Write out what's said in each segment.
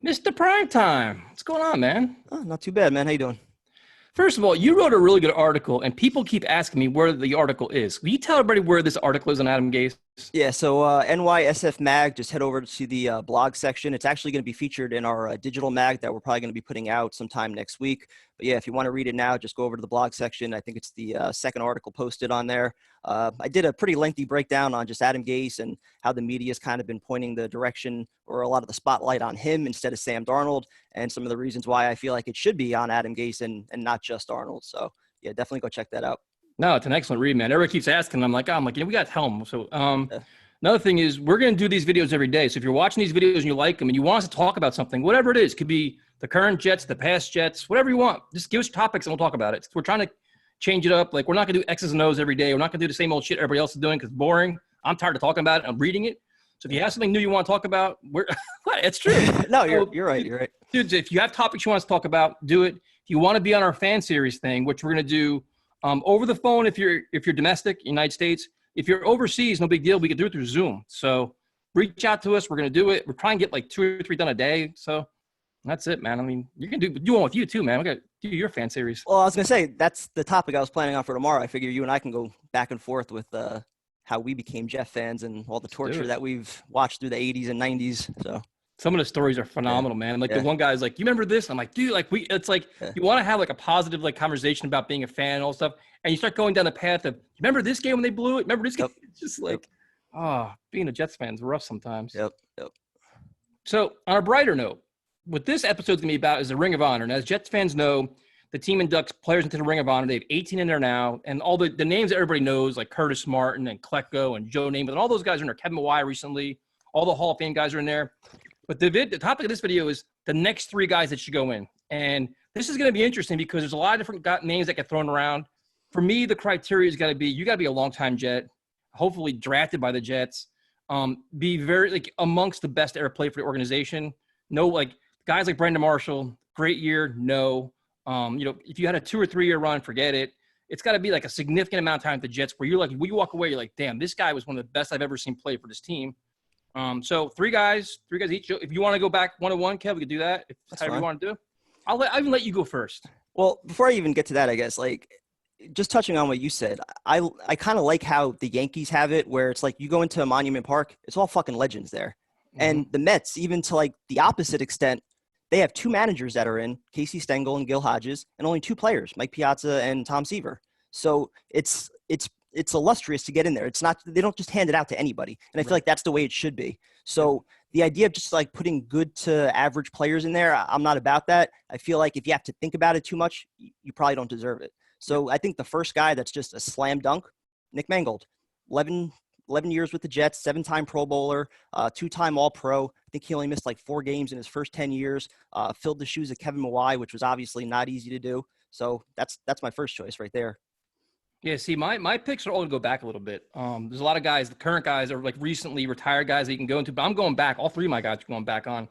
Mr. Primetime, what's going on, man? Oh, not too bad, man. How you doing? First of all, you wrote a really good article, and people keep asking me where the article is. Will you tell everybody where this article is on Adam Gase? Yeah, so NYSF Mag, just head over to the blog section. It's actually going to be featured in our digital mag that we're probably going to be putting out sometime next week. But yeah, if you want to read it now, just go over to the blog section. I think it's the second article posted on there. I did a pretty lengthy breakdown on just Adam Gase and how the media's kind of been pointing the direction or a lot of the spotlight on him instead of Sam Darnold, and some of the reasons why I feel like it should be on Adam Gase and not just Darnold. So yeah, definitely go check that out. No, it's an excellent read, man. Everybody keeps asking. I'm like, we got to tell them. So another thing is we're going to do these videos every day. So if you're watching these videos and you like them and you want us to talk about something, whatever it is, could be the current Jets, the past Jets, whatever you want, just give us topics and we'll talk about it. We're trying to change it up. Like, we're not going to do X's and O's every day. We're not going to do the same old shit everybody else is doing because it's boring. I'm tired of talking about it. I'm reading it. So if you have something new you want to talk about, it's true. No, you're right. You're right. Dudes, if you have topics you want us to talk about, do it. If you want to be on our fan series thing, which we're going to do over the phone if you're domestic, United States. If you're overseas, no big deal. We can do it through Zoom. So reach out to us. We're going to do it. We're trying to get like 2 or 3 done a day. So that's it, man. I mean, you can do one with you too, man. We got to do your fan series. Well, I was going to say, that's the topic I was planning on for tomorrow. I figure you and I can go back and forth with how we became Jeff fans and all the torture that we've watched through the 80s and 90s. So some of the stories are phenomenal, man. Like the one guy's like, you remember this? I'm like, dude, like it's like you want to have like a positive like conversation about being a fan and all stuff. And you start going down the path of, remember this game when they blew it? Remember this game? It's just like, being a Jets fan is rough sometimes. Yep. So on a brighter note, what this episode's going to be about is the Ring of Honor. And as Jets fans know, the team inducts players into the Ring of Honor. They have 18 in there now. And all the names that everybody knows, like Curtis Martin and Klecko and Joe Namath, and all those guys are in there. Kevin Mawae recently. All the Hall of Fame guys are in there. But the topic of this video is the next 3 guys that should go in. And this is going to be interesting because there's a lot of different names that get thrown around. For me, the criteria is got to be, you got to be a longtime Jet, hopefully drafted by the Jets, be very like amongst the best ever played for the organization. No, like guys like Brandon Marshall, great year, no. If you had a 2 or 3 year run, forget it. It's got to be like a significant amount of time at the Jets where you're like, when you walk away, you're like, damn, this guy was one of the best I've ever seen play for this team. So 3 guys each. If you want to go back 1-on-1, Kev, we could do that. If that's however you want to do. I'll even let you go first. Well, before I even get to that, I guess, like, just touching on what you said, I kind of like how the Yankees have it where it's like you go into a Monument Park, it's all fucking legends there. Mm-hmm. And the Mets, even to like the opposite extent, they have 2 managers that are in, Casey Stengel and Gil Hodges, and only 2 players, Mike Piazza and Tom Seaver. So it's illustrious to get in there. It's not, they don't just hand it out to anybody. And I feel like that's the way it should be. So the idea of just like putting good to average players in there, I'm not about that. I feel like if you have to think about it too much, you probably don't deserve it. So I think the first guy that's just a slam dunk, Nick Mangold, 11 years with the Jets, 7-time Pro Bowler, 2-time All-Pro. I think he only missed like 4 games in his first 10 years, filled the shoes of Kevin Mawae, which was obviously not easy to do. So that's my first choice right there. Yeah, see, my picks are all to go back a little bit. There's a lot of guys, the current guys are like recently retired guys that you can go into, but I'm going back. All 3 of my guys are going back on.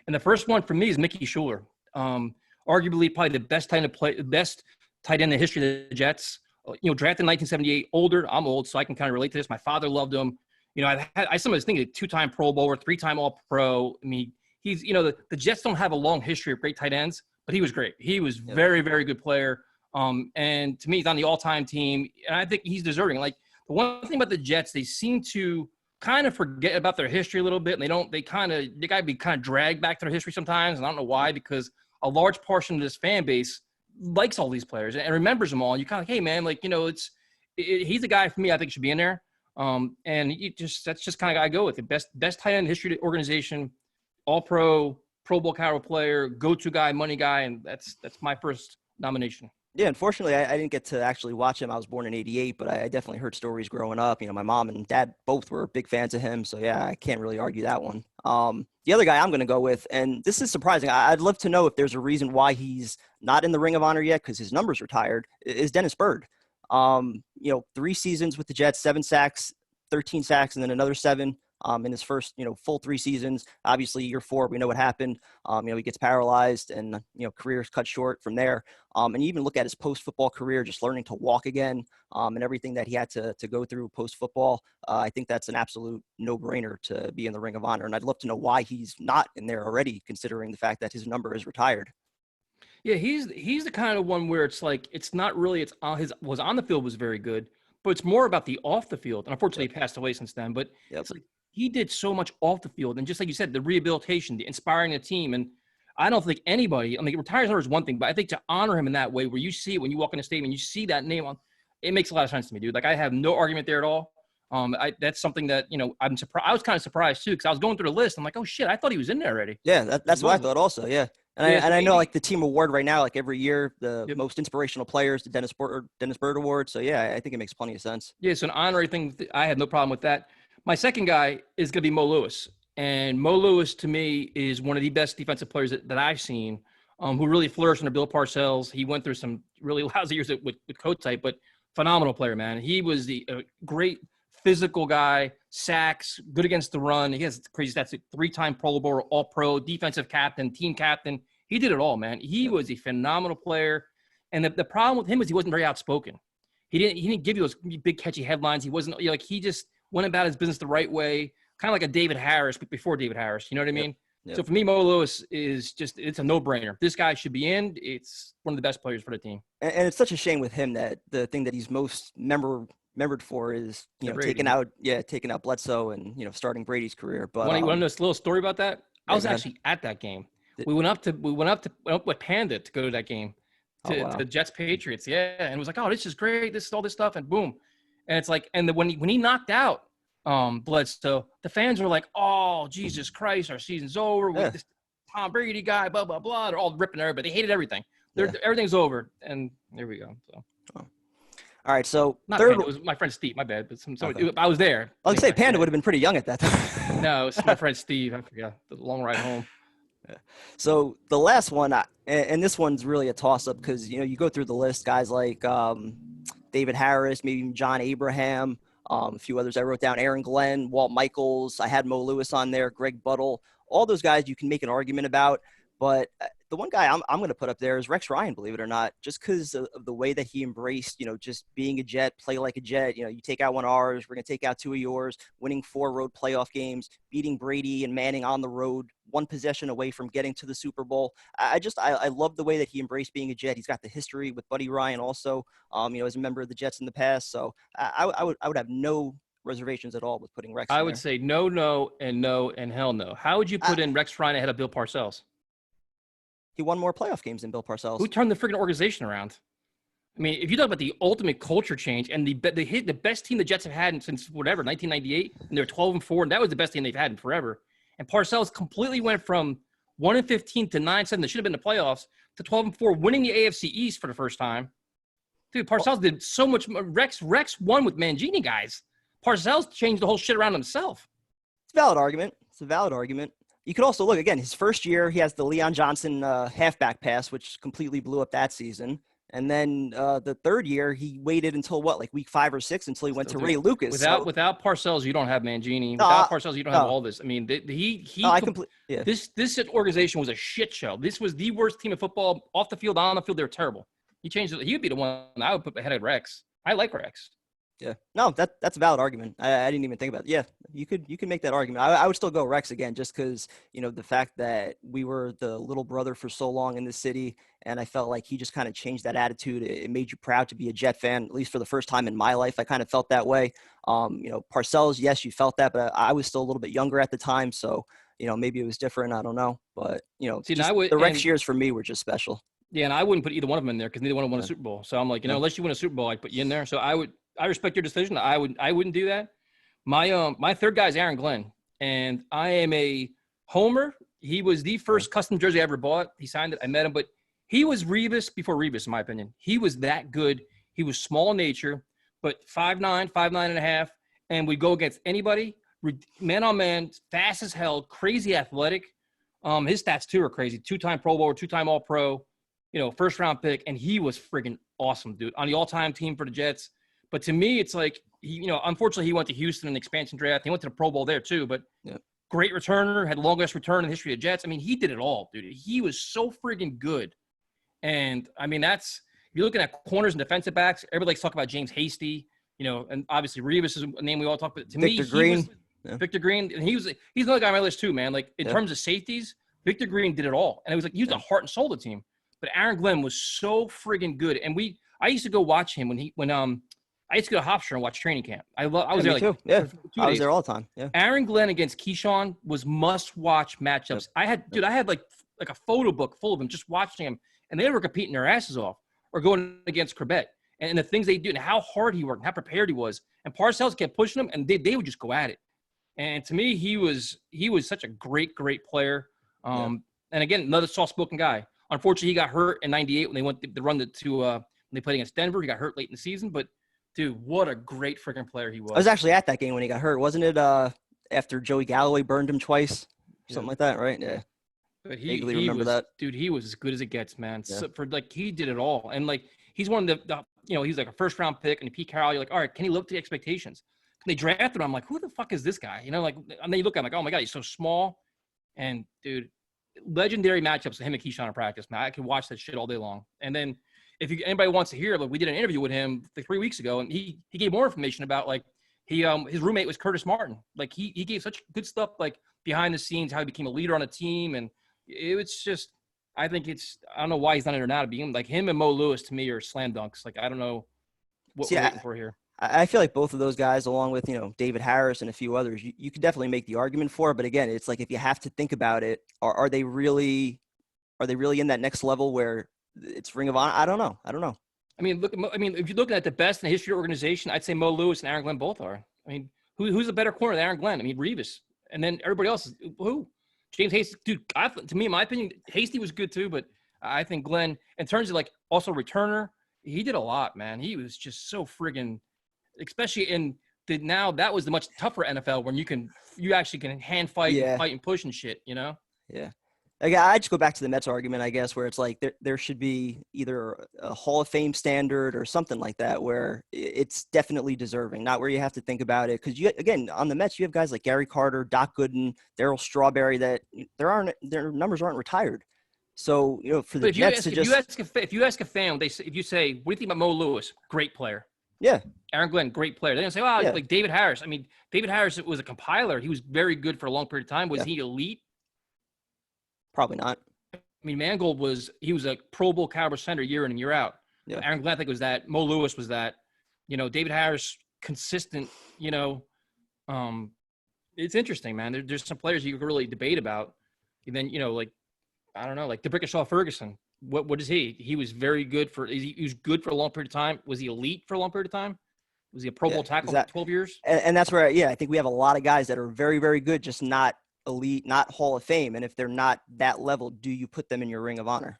And the first one for me is Mickey Schuler. Arguably probably the best tight end in the history of the Jets. Drafted in 1978, older. I'm old, so I can kind of relate to this. My father loved him. I sometimes think a 2-time Pro Bowler, 3-time All-Pro. I mean, he's, the Jets don't have a long history of great tight ends, but he was great. He was very, very good player. And to me, he's on the all-time team, and I think he's deserving. Like, the one thing about the Jets, they seem to kind of forget about their history a little bit, and they got to be kind of dragged back to their history sometimes, and I don't know why, because a large portion of this fan base likes all these players and remembers them all. And you're kind of like, hey, man, like, he's a guy for me I think should be in there. And that's just kind of guy I go with. The best tight end in the history of the organization, All-Pro, Pro Bowl caliber player, go-to guy, money guy, and that's my first nomination. Yeah, unfortunately, I didn't get to actually watch him. I was born in 88, but I definitely heard stories growing up. My mom and dad both were big fans of him. So, yeah, I can't really argue that one. The other guy I'm going to go with, and this is surprising, I'd love to know if there's a reason why he's not in the Ring of Honor yet because his numbers retired, is Dennis Byrd. 3 seasons with the Jets, 7 sacks, 13 sacks, and then another 7. in his first, full 3 seasons. Obviously, year 4, we know what happened. He gets paralyzed and, career's cut short from there. And you even look at his post-football career, just learning to walk again, and everything that he had to go through post-football. I think that's an absolute no-brainer to be in the Ring of Honor. And I'd love to know why he's not in there already, considering the fact that his number is retired. Yeah, he's the kind of one where it's like it's not really it's on his was on the field was very good, but it's more about the off the field. And unfortunately, he passed away since then. But it's like he did so much off the field, and just like you said, the rehabilitation, the inspiring the team. And I don't think anybody. I mean, retires is one thing, but I think to honor him in that way, where you see it when you walk in the stadium, you see that name on, it makes a lot of sense to me, dude. Like I have no argument there at all. That's something that I'm surprised. I was kind of surprised too because I was going through the list. I'm like, oh shit, I thought he was in there already. Yeah, that's what I thought also. Yeah. And I know like the team award right now, like every year, the most inspirational players, the Dennis Byrd Award. So yeah, I think it makes plenty of sense. Yeah, so an honorary thing, I had no problem with that. My second guy is going to be Moe Louis. And Moe Louis to me is one of the best defensive players that I've seen, who really flourished under Bill Parcells. He went through some really lousy years with coach type, but phenomenal player, man. He was the great physical guy, sacks, good against the run. He has crazy stats, 3-time Pro Bowl, All-Pro, defensive captain, team captain. He did it all, man. He was a phenomenal player. And the problem with him is he wasn't very outspoken. He didn't give you those big catchy headlines. He wasn't like he just went about his business the right way, kind of like a David Harris, but before David Harris. You know what I mean? Yep. So for me, Moe Louis is just it's a no-brainer. This guy should be in. It's one of the best players for the team. And it's such a shame with him that the thing that he's most remembered for is taking out Bledsoe and starting Brady's career. But want to know a little story about that? I was actually at that game. We went up with Panda to go to that game to Jets Patriots. Yeah. And it was like, oh, this is great. This is all this stuff. And boom. And it's like, and when he knocked out Bledsoe, the fans were like, oh, Jesus Christ, our season's over with this Tom Brady guy, blah, blah, blah. They're all ripping everybody. They hated everything. Everything's over. And there we go. So. All right, so it was my friend Steve. My bad, but I was there. I was gonna say Panda would have been pretty young at that time. No, it's my friend Steve. I forgot the long ride home. So the last one, and this one's really a toss-up because you go through the list, guys like David Harris, maybe even John Abraham, a few others I wrote down, Aaron Glenn, Walt Michaels. I had Moe Louis on there, Greg Buttle. All those guys you can make an argument about, but the one guy I'm going to put up there is Rex Ryan, believe it or not, just because of the way that he embraced, just being a Jet, play like a Jet. You take out one of ours, we're going to take out 2 of yours, winning 4 road playoff games, beating Brady and Manning on the road, 1 possession away from getting to the Super Bowl. I love the way that he embraced being a Jet. He's got the history with Buddy Ryan also, as a member of the Jets in the past. So I would have no reservations at all with putting Rex in there. I would say no, and hell no. How would you put in Rex Ryan ahead of Bill Parcells? He won more playoff games than Bill Parcells. Who turned the freaking organization around? I mean, if you talk about the ultimate culture change and the best team the Jets have had since whatever 1998, and they're 12-4, and that was the best team they've had in forever. And Parcells completely went from 1-15 to 9-7. They should have been in the playoffs to 12-4, winning the AFC East for the first time. Dude, Parcells did so much. Rex won with Mangini, guys. Parcells changed the whole shit around himself. It's a valid argument. You could also look, again, his first year, he has the Leon Johnson halfback pass, which completely blew up that season. And then the third year, he waited until week 5 or 6 until he went to Ray Lucas. Without Parcells, you don't have Mangini. Without Parcells, you don't have all this. I mean, this organization was a shit show. This was the worst team of football off the field, on the field. They were terrible. He changed it. He would be the one I would put ahead of Rex. I like Rex. Yeah, no, that's a valid argument. I didn't even think about it. Yeah, you could make that argument. I would still go Rex again, just because the fact that we were the little brother for so long in this city, and I felt like he just kind of changed that attitude. It made you proud to be a Jet fan, at least for the first time in my life. I kind of felt that way. Parcells, yes, you felt that, but I was still a little bit younger at the time, so maybe it was different. I don't know, but the Rex years for me were just special. Yeah, and I wouldn't put either one of them in there because neither one of them won a Super Bowl. So I'm like, unless you win a Super Bowl, I'd put you in there. So I respect your decision. I wouldn't do that. My third guy is Aaron Glenn, and I am a homer. He was the first custom jersey I ever bought. He signed it. I met him, but he was Revis before Revis, in my opinion. He was that good. He was small in nature, but 5'9", 5'9.5", and would go against anybody, man on man, fast as hell, crazy athletic. His stats too are crazy. 2-time Pro Bowl, 2-time All-Pro, first round pick, and he was friggin' awesome, dude, on the all-time team for the Jets. But to me, it's like unfortunately, he went to Houston in the expansion draft. He went to the Pro Bowl there too, but Yeah. great returner, had the longest return in the history of Jets. I mean, he did it all, dude. He was so friggin' good. And I mean, if you're looking at corners and defensive backs, everybody likes to talk about James Hasty, and obviously Revis is a name we all talk about. To Victor me, Green. Victor Green, and he's another guy on my list too, man. Like in terms of safeties, Victor Green did it all. And it was like, he was the heart and soul of the team. But Aaron Glenn was so friggin' good. And I used to go watch him when I used to go to Hofstra and watch training camp. I was there too. For 2 days. I was there all the time. Yeah. Aaron Glenn against Keyshawn was must-watch matchups. Yep. I had like a photo book full of them just watching him, and they were competing their asses off or going against Corbett and the things they do and how hard he worked and how prepared he was. And Parcells kept pushing him, and they would just go at it. And to me, he was such a great player. And again, another soft-spoken guy. Unfortunately, he got hurt in '98 when they went to run when they played against Denver. He got hurt late in the season, but dude, what a great freaking player he was. I was actually at that game when he got hurt. Wasn't it after Joey Galloway burned him twice? Something like that, right? Yeah. But he remember that. Dude, he was as good as it gets, man. Yeah. So he did it all. And he's one of the he's like a first round pick, and Pete Carroll, you're like, all right, can he live up to the expectations? When they drafted him, I'm like, who the fuck is this guy? And then you look at him like, oh my God, he's so small. And dude, legendary matchups with him and Keyshawn in practice, man. I could watch that shit all day long. And then if anybody wants to hear, we did an interview with him 3 weeks ago, and he gave more information about his roommate was Curtis Martin. He gave such good stuff behind the scenes, how he became a leader on a team, and it was just, I don't know why he's not in there now to begin. Him and Moe Louis to me are slam dunks. I don't know what we're waiting for here. I feel like both of those guys, along with David Harris and a few others, you could definitely make the argument for. But again, it's like if you have to think about it, are they really in that next level where it's Ring of Honor? I don't know. I mean, if you're looking at the best in the history of the organization, I'd say Moe Louis and Aaron Glenn both are. I mean, who's a better corner than Aaron Glenn? I mean, Revis, and then everybody else is who? James Hasty, dude. To me, in my opinion, Hasty was good too, but I think Glenn, in terms of also returner, he did a lot, man. He was just so friggin', especially now that was the much tougher NFL when you actually can hand fight and fight and push and shit, Yeah. I just go back to the Mets argument, I guess, where it's like there should be either a Hall of Fame standard or something like that where it's definitely deserving, not where you have to think about it. Because again, on the Mets, you have guys like Gary Carter, Doc Gooden, Darryl Strawberry that their numbers aren't retired. So, for the Jets if you ask a fan, if you say, what do you think about Moe Louis? Great player. Yeah. Aaron Glenn, great player. They're going to say, wow, like David Harris. I mean, David Harris was a compiler. He was very good for a long period of time. Was he elite? Probably not. I mean, Mangold was a Pro Bowl caliber center year in and year out. Yeah. Aaron Glenn, I think, was that. Moe Louis was that. David Harris, consistent, it's interesting, man. There's some players you could really debate about. And then, I don't know, like DeBrickashaw Ferguson. What is he? He was very good he was good for a long period of time. Was he elite for a long period of time? Was he a Pro Bowl tackle for 12 years? And that's where, I think we have a lot of guys that are very, very good, just not elite, not Hall of Fame. And if they're not that level, do you put them in your Ring of Honor?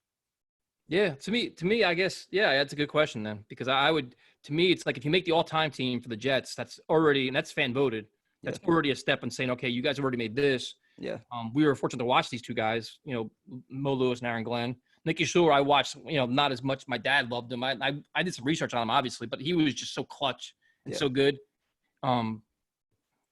Yeah, to me, I guess, that's a good question then, because to me, it's like if you make the all-time team for the Jets, that's already, and that's fan voted. That's already a step in saying, okay, you guys have already made this. Yeah. We were fortunate to watch these two guys, Moe Louis and Aaron Glenn. Nicky Schuler, I watched, not as much. My dad loved him. I did some research on him, obviously, but he was just so clutch and so good.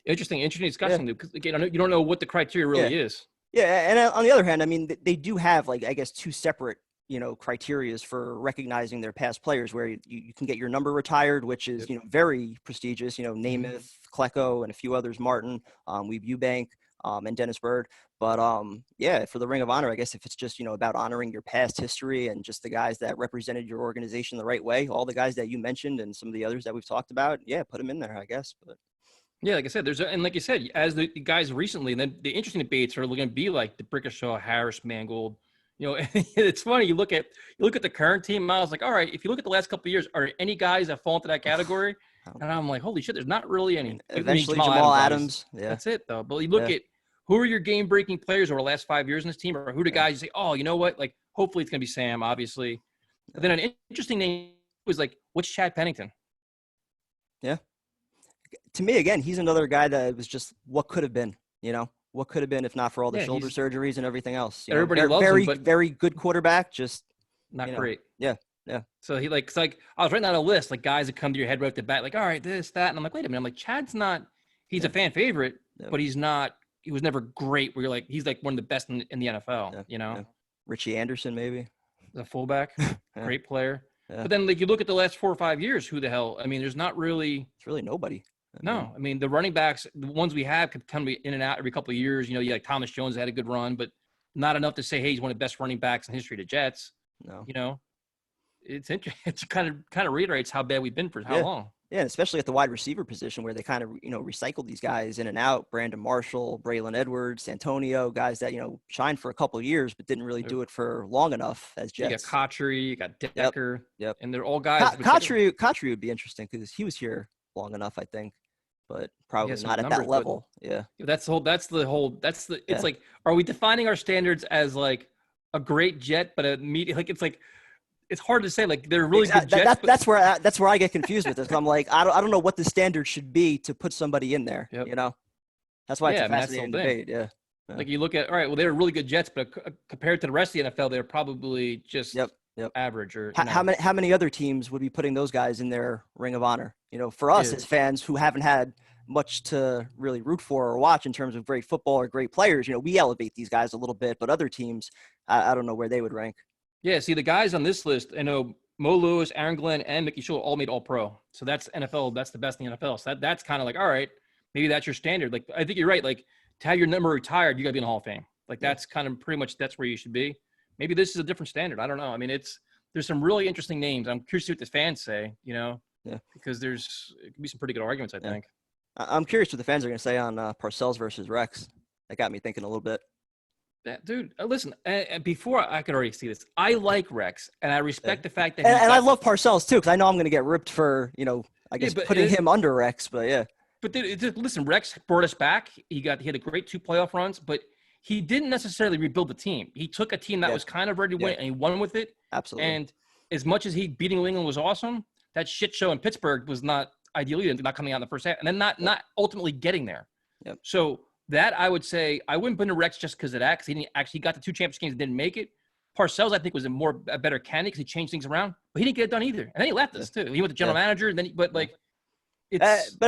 Interesting discussion, because you don't know what the criteria really is. Yeah, and on the other hand, I mean, they do have I guess two separate criterias for recognizing their past players, where you can get your number retired, which is very prestigious. Namath, Klecko, and a few others, Martin, Weeb Eubank, and Dennis Byrd. But for the Ring of Honor, I guess if it's just about honoring your past history and just the guys that represented your organization the right way, all the guys that you mentioned and some of the others that we've talked about, put them in there, I guess. But yeah, like I said, and like you said, as the guys recently, and then the interesting debates are going to be like the Brickashaw, Harris, Mangold. It's funny. You look at the current team. I was like, all right, if you look at the last couple of years, are there any guys that fall into that category? And I'm like, holy shit, there's not really any. Eventually, Jamal Adams. Yeah, that's it though. But you look at who are your game-breaking players over the last 5 years in this team, or who the guys you say, oh, you know what? Like, hopefully it's going to be Sam, obviously. But then an interesting name was like, what's Chad Pennington? Yeah. To me, again, he's another guy that was just what could have been, what could have been if not for all the shoulder surgeries and everything else. Everybody loves him, but very good quarterback, just not great. Yeah. Yeah. So he like, it's like I was writing down a list, like guys that come to your head right off the bat, like, all right, this, that. And I'm like, wait a minute. I'm like, Chad's not, he's Yeah. a fan favorite, Yeah. but he's not, he was never great where you're like, he's like one of the best in the NFL, Yeah. you know? Yeah. Richie Anderson, maybe. The fullback, Yeah. great player. Yeah. But then like you look at the last 4 or 5 years, who the hell? I mean, there's not really, It's really nobody. no. I mean, the running backs, the ones we have could come in and out every couple of years. You know, you like Thomas Jones had a good run, but not enough to say, hey, he's one of the best running backs in history of the Jets. No. You know, it's interesting. It's kind of reiterates how bad we've been for how long. Yeah, especially at the wide receiver position where they kind of, recycle these guys in and out. Brandon Marshall, Braylon Edwards, Antonio, guys that, shined for a couple of years but didn't really do it for long enough as Jets. You got Kotchery, you got Decker. Yep. And they're all guys. Kotchery would be interesting because he was here long enough, I think, but probably not at that level. Yeah. It's like, are we defining our standards as like a great Jet, but a medium, like, it's like, it's hard to say. Like they're really good Jets. That's where I get confused with this. I'm like, I don't know what the standard should be to put somebody in there. Yep. That's why it's a fascinating debate. Yeah. Like you look at, all right, well, they're really good Jets, but compared to the rest of the NFL, they're probably just average. Or how many other teams would be putting those guys in their Ring of Honor? For us as fans who haven't had much to really root for or watch in terms of great football or great players, we elevate these guys a little bit, but other teams, I don't know where they would rank. Yeah, see, the guys on this list, I know Moe Louis, Aaron Glenn, and Mickey Schuller all made All-Pro. So that's NFL. That's the best in the NFL. So that's kind of like, all right, maybe that's your standard. Like, I think you're right. Like, to have your number retired, you got to be in the Hall of Fame. Like, that's kind of pretty much that's where you should be. Maybe this is a different standard. I don't know. I mean, there's some really interesting names. I'm curious to see what the fans say, because it could be some pretty good arguments, I think. I'm curious what the fans are going to say on Parcells versus Rex. That got me thinking a little bit. Dude, listen, before I could already see this, I like Rex, and I respect the fact that and I love Parcells, too, because I know I'm going to get ripped for, I guess putting him under Rex, but yeah. But dude, listen, Rex brought us back. He had a great 2 playoff runs, but he didn't necessarily rebuild the team. He took a team that was kind of ready to win, and he won with it. Absolutely. And as much as beating New England was awesome, that shit show in Pittsburgh was not ideal either, not coming out in the first half, and then not ultimately getting there. Yep. So that I would say I wouldn't put in Rex just because of that, because he didn't actually got the 2 championship games and didn't make it. Parcells, I think, was a better candidate because he changed things around, but he didn't get it done either. And then he left us too. He went to general manager, and then but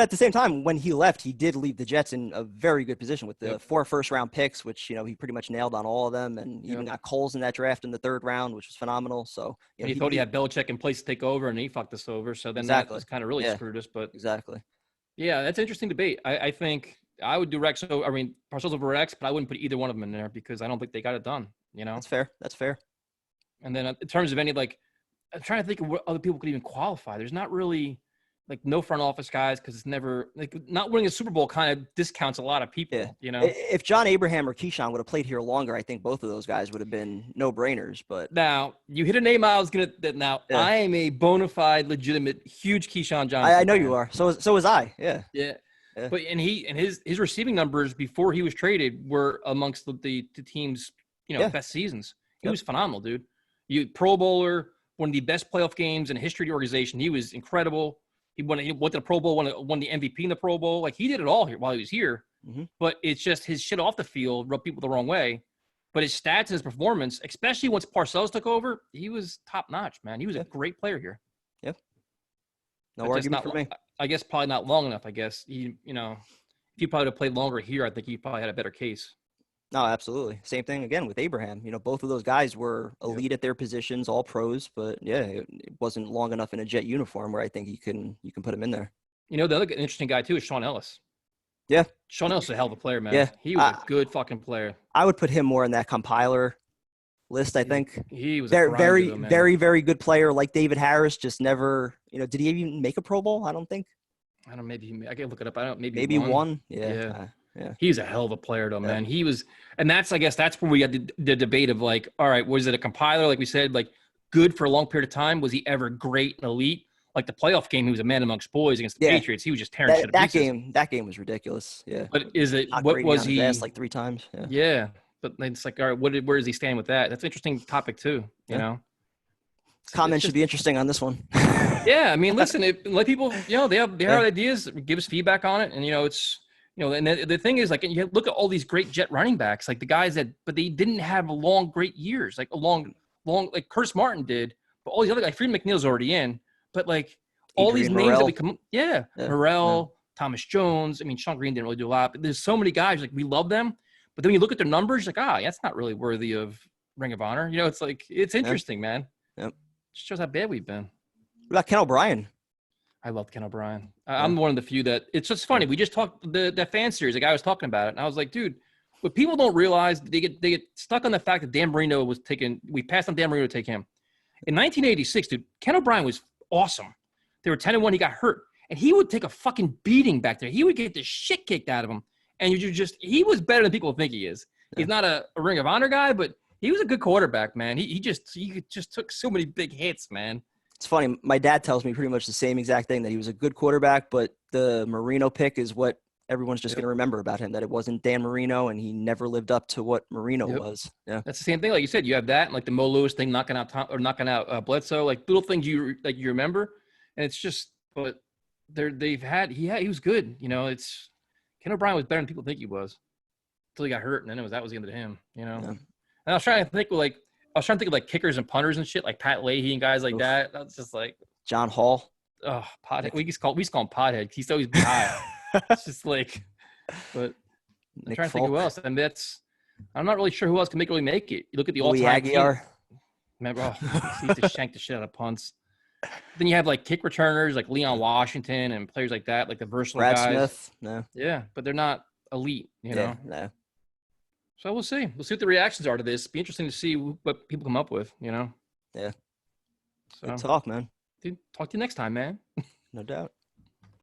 at the same time, when he left, he did leave the Jets in a very good position with the 4 first-round picks, which he pretty much nailed on all of them, and even got Coles in that draft in the 3rd round, which was phenomenal. So he thought he had Belichick in place to take over, and he fucked us over. So then that was kind of really screwed us. But yeah, that's an interesting debate. I think I would do Rex. So I mean, Parcells over Rex, but I wouldn't put either one of them in there because I don't think they got it done. That's fair. And then in terms of any I'm trying to think of what other people could even qualify. There's not really. Like no front office guys, because it's never like not winning a Super Bowl kind of discounts a lot of people. If John Abraham or Keyshawn would have played here longer, I think both of those guys would have been no brainers. But now you hit a name I was gonna. I am a bona fide, legitimate, huge Keyshawn Johnson. I know you are. So was I. Yeah. But his receiving numbers before he was traded were amongst the team's best seasons. He was phenomenal, dude. Pro Bowler, one of the best playoff games in the history of the organization. He was incredible. He went to the Pro Bowl, won the MVP in the Pro Bowl. Like, he did it all here while he was here. Mm-hmm. But it's just his shit off the field rubbed people the wrong way. But his stats and his performance, especially once Parcells took over, he was top-notch, man. He was a great player here. Yeah. No argument for me. I guess probably not long enough, I guess. If he probably would have played longer here, I think he probably had a better case. No, absolutely. Same thing again with Abraham. Both of those guys were elite at their positions, all pros, but it wasn't long enough in a Jet uniform where I think you can put him in there. The other interesting guy too is Shaun Ellis. Yeah. Shaun Ellis is a hell of a player, man. Yeah. He was a good fucking player. I would put him more in that compiler list, I think. He was very, very, very good player like David Harris, just never, did he even make a Pro Bowl? I don't think. I don't know, maybe I can look it up. I don't maybe one. Yeah. He's a hell of a player though, man. He was, and I guess that's where we had the debate of like, all right, was it a compiler? Like we said, like good for a long period of time. Was he ever great and elite? Like the playoff game, he was a man amongst boys against the Patriots. He was just tearing shit to pieces. That game was ridiculous. Yeah. But what was he? Like 3 times. Yeah. But it's like, all right, where does he stand with that? That's an interesting topic too, you know? Comments should be interesting on this one. Yeah. I mean, listen, let people, they have ideas, give us feedback on it. And, it's, and the thing is, like, you look at all these great Jet running backs, like the guys but they didn't have great years, like like Curtis Martin did, But all these other, like Freddie McNeil's already in, but like all Adrian these names Morrell. that we come, Yeah. Morrell, Thomas Jones. I mean, Sean Green didn't really do a lot, but there's so many guys like we love them. But then when you look at their numbers, like, that's not really worthy of Ring of Honor. You know, it's like, it's interesting, man. Yep. Just shows how bad we've been. What about Ken O'Brien? I love Ken O'Brien. I'm one of the few that it's just funny. We just talked that fan series. The guy was talking about it, and I was like, dude, what people don't realize, they get stuck on the fact that Dan Marino was taken. We passed on Dan Marino to take him. In 1986, dude, Ken O'Brien was awesome. They were 10-1. He got hurt, and he would take a fucking beating back there. He would get the shit kicked out of him, and he was better than people think he is. He's not a Ring of Honor guy, but he was a good quarterback, man. He just took so many big hits, man. It's funny. My dad tells me pretty much the same exact thing, that he was a good quarterback, but the Marino pick is what everyone's just going to remember about him, that it wasn't Dan Marino, and he never lived up to what Marino was. Yeah. That's the same thing. Like you said, you have that and like the Moe Louis thing, knocking out Bledsoe, like little things you remember. And it's just, but he was good. You know, Ken O'Brien was better than people think he was until he got hurt. And then that was the end of him, you know? Yeah. And I was trying to think of like kickers and punters and shit, like Pat Leahy and guys like that. That's just like John Hall. Oh, pothead. We just call him pothead. He's always high. It's just like, but I'm trying to think who else. And I'm not really sure who else can really make it. You look at the all-time Aguiar. Remember, he used to shank the shit out of punts. Then you have like kick returners like Leon Washington and players like that, like the versatile Brad guys. Smith. No. Yeah, but they're not elite, you know? No. So we'll see. We'll see what the reactions are to this. Be interesting to see what people come up with, you know? Yeah. So Good talk, man. Dude, talk to you next time, man. No doubt.